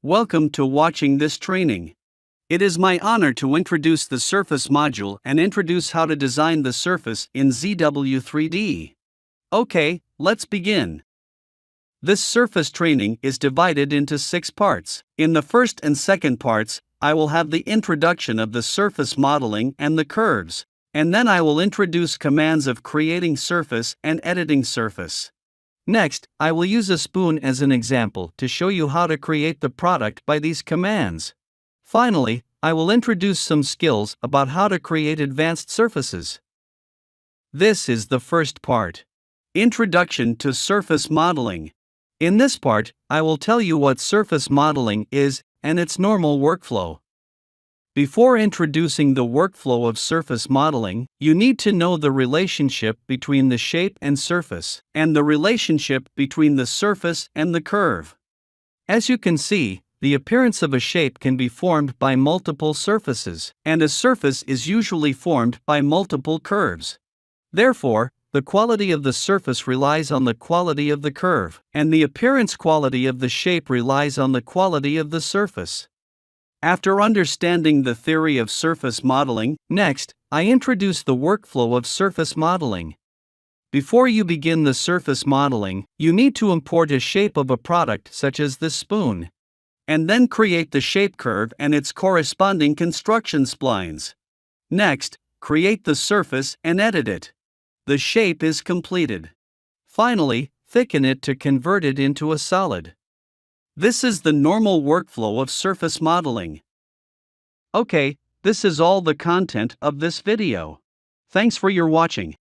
Welcome to watching this training. It is my honor to introduce the surface module and introduce how to design the surface in ZW3D. Okay, let's begin. This surface training is divided into 6 parts. In the first and second parts, I will have the introduction of the surface modeling and the curves, and then I will introduce commands of creating surface and editing surface. Next, I will use a spoon as an example to show you how to create the product by these commands. Finally, I will introduce some skills about how to create advanced surfaces. This is the first part. Introduction to surface modeling. In this part, I will tell you what surface modeling is and its normal workflow. Before introducing the workflow of surface modeling, you need to know the relationship between the shape and surface, and the relationship between the surface and the curve. As you can see, the appearance of a shape can be formed by multiple surfaces, and a surface is usually formed by multiple curves. Therefore, the quality of the surface relies on the quality of the curve, and the appearance quality of the shape relies on the quality of the surface. After understanding the theory of surface modeling, next, I introduce the workflow of surface modeling. Before you begin the surface modeling, you need to import a shape of a product such as this spoon, and then create the shape curve and its corresponding construction splines. Next, create the surface and edit it. The shape is completed. Finally, thicken it to convert it into a solid. This is the normal workflow of surface modeling. Okay, this is all the content of this video. Thanks for your watching.